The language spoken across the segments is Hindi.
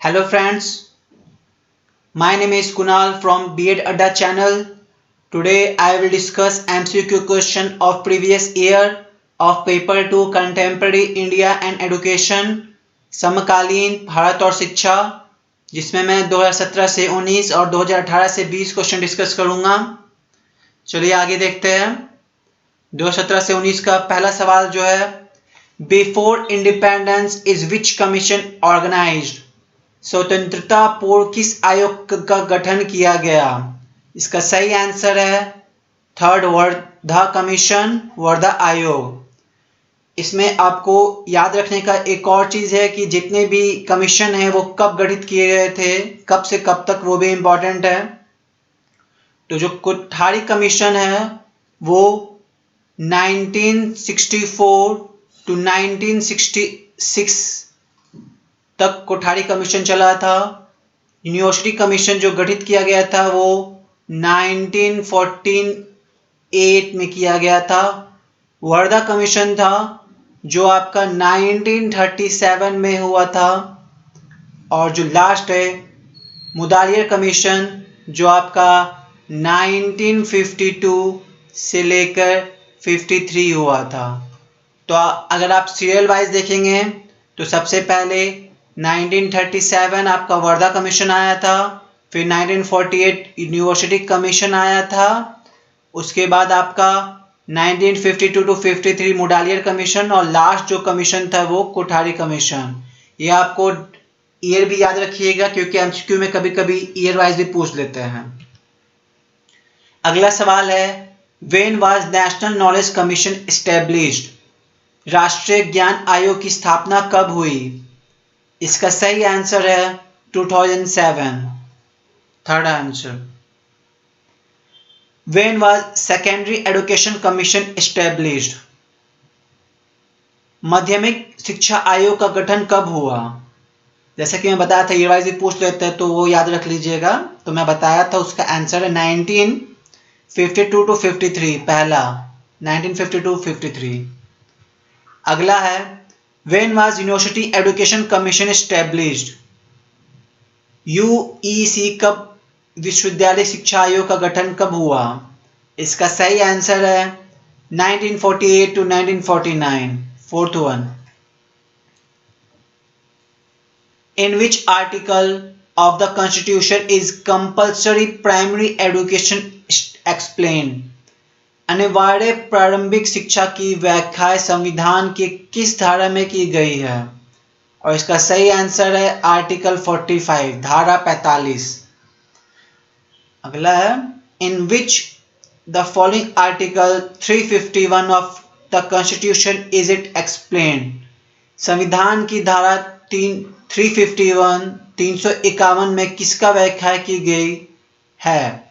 Hello friends, my name is Kunal from B.Ed Adda channel. Today I will discuss MCQ question of previous year of paper 2 Contemporary India and Education समकालीन भारत और शिक्षा, जिसमें मैं 2017 से 19 और 2018 से 20 क्वेश्चन डिस्कस करूंगा। चलिए आगे देखते हैं। 2017 से 19 का पहला सवाल जो है, before independence is which commission organised? स्वतंत्रता पूर्व किस आयोग का गठन किया गया? इसका सही आंसर है थर्ड, वर्धा कमीशन, वर्धा आयोग। इसमें आपको याद रखने का एक और चीज है कि जितने भी कमीशन है वो कब गठित किए गए थे, कब से कब तक, वो भी इंपॉर्टेंट है। तो जो कोठारी कमीशन है वो 1964 टू 1966 तक कोठारी कमीशन चला था। यूनिवर्सिटी कमीशन जो गठित किया गया था वो 1948 में किया गया था। वर्धा कमीशन था जो आपका 1937 में हुआ था। और जो लास्ट है मुदालियर कमीशन जो आपका 1952 से लेकर 53 हुआ था। तो अगर आप सीरियल वाइज देखेंगे तो सबसे पहले 1937 आपका वर्धा कमीशन आया था, फिर 1948 यूनिवर्सिटी कमीशन आया था, उसके बाद आपका 1952 टू 53 मुडालियर कमीशन, और लास्ट जो कमीशन था वो कोठारी कमीशन। ये आपको ईयर भी याद रखिएगा क्योंकि एमसीक्यू में कभी कभी ईयर वाइज भी पूछ लेते हैं। अगला सवाल है, when was national knowledge commission established? राष्ट्रीय ज्ञान आयोग की स्थापना कब हुई? इसका सही आंसर है 2007, third answer. When was secondary education commission established? माध्यमिक शिक्षा आयोग का गठन कब हुआ? जैसा कि मैं बताया था, ईयर वाइज भी पूछ लेते हैं तो वो याद रख लीजिएगा। तो मैं बताया था उसका आंसर है 1952 टू 53, पहला 1952 53। अगला है, When was university education commission established? UEC कब विश्वविद्यालय शिक्षा आयोग का गठन कब हुआ? इसका सही आंसर है 1948 to 1949, fourth one. In which article of the Constitution is compulsory primary education explained? अनिवार्य प्रारंभिक शिक्षा की व्याख्या संविधान के किस धारा में की गई है? और इसका सही आंसर है आर्टिकल 45, धारा 45। अगला है, in which the following article 351 of the constitution is it explained? संविधान की धारा 351 में किसका व्याख्या की गई है?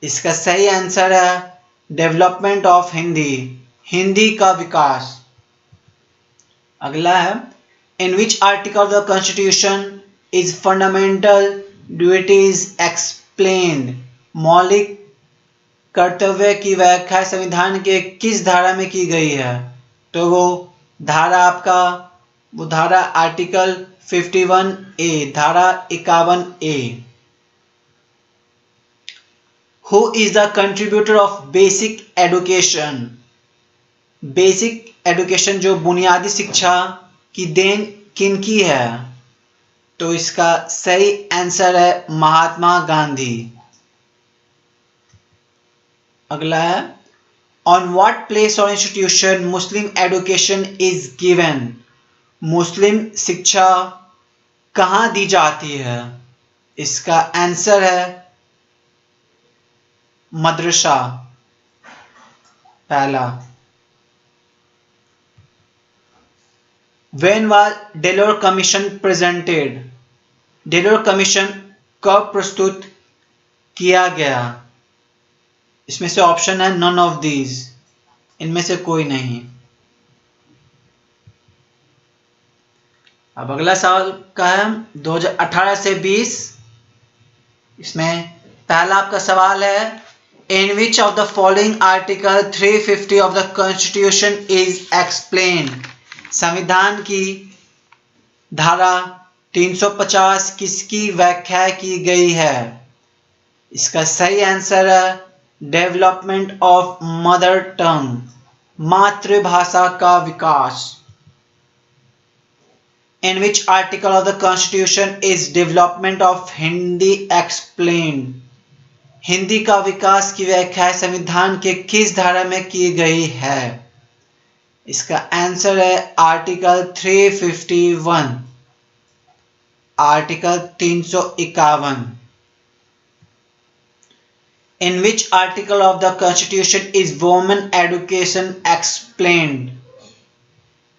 इसका सही आंसर है डेवलपमेंट ऑफ हिंदी, हिंदी का विकास। अगला है, in which article of the constitution is fundamental duties explained? मौलिक कर्तव्य की व्याख्या संविधान के किस धारा में की गई है? तो वो धारा आर्टिकल 51A, धारा 51A। Who is the contributor of basic education? Basic education जो बुनियादी शिक्षा की देन किनकी है? तो इसका सही आंसर है महात्मा गांधी। अगला है, ऑन व्हाट प्लेस और institution Muslim education is given? Muslim शिक्षा कहाँ दी जाती है? इसका आंसर है मदरसा, पहला। When was Delors commission presented? Delors commission कब प्रस्तुत किया गया? इसमें से ऑप्शन है नन ऑफ दीज, इनमें से कोई नहीं। अब अगला सवाल का है 2018 से 20। इसमें पहला आपका सवाल है, in which of the following article 350 of the constitution is explained? संविधान की धारा 350 किसकी व्याख्या की गई है? इसका सही आंसर है डेवलपमेंट ऑफ मदर टंग, मातृभाषा का विकास। In which article of the Constitution is development of Hindi explained? Hindi का विकास की व्याख्या संविधान के किस धारा में की गई है? इसका आंसर है article 351, article 351। In which article of the Constitution is women education explained?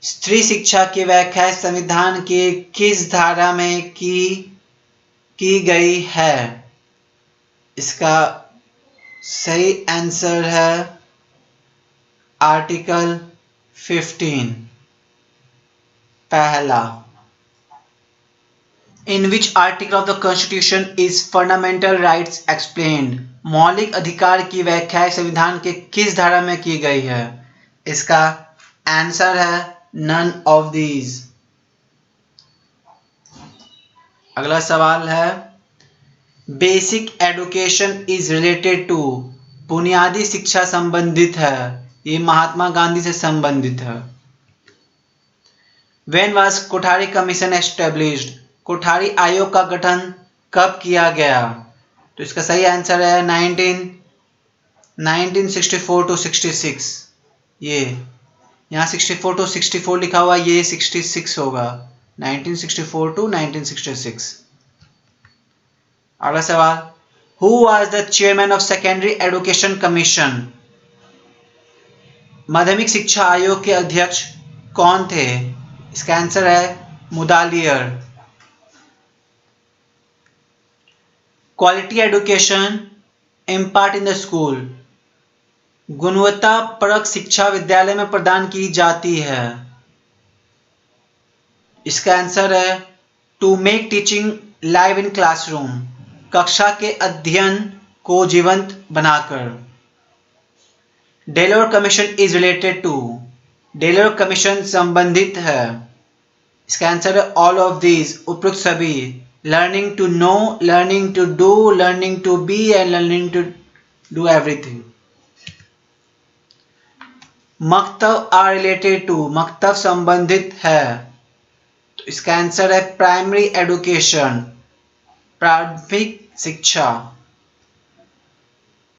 स्त्री शिक्षा की व्याख्या संविधान के किस धारा में की गई है? इसका सही आंसर है आर्टिकल 15, पहला। In which article of the Constitution is fundamental rights explained? मौलिक अधिकार की व्याख्या संविधान के किस धारा में की गई है? इसका आंसर है none of these। अगला सवाल है basic education is related to, बुनियादी शिक्षा संबंधित है, ये महात्मा गांधी से संबंधित है। When was Kothari commission established? Kothari आयोग का गठन कब किया गया? तो इसका सही आंसर है 1964 to 66। ये यहाँ 64 to 64 लिखा हुआ, ये 66 होगा, 1964 to 1966। अगला सवाल who was the chairman of secondary education commission? माध्यमिक शिक्षा आयोग के अध्यक्ष कौन थे? इसका आंसर है Mudaliar. Quality education impart in the school, गुणवत्ता परक शिक्षा विद्यालय में प्रदान की जाती है। इसका आंसर है to make teaching live in classroom, कक्षा के अध्ययन को जीवंत बनाकर। Delors commission is related to, Delors commission संबंधित है। इसका आंसर है ऑल ऑफ दीज, उपरोक्त सभी। Learning to know, learning to do, learning to be and learning to do everything. मकतब आर रिलेटेड टू, मकतब संबंधित है, तो इसका आंसर है प्राइमरी एजुकेशन, प्राथमिक शिक्षा।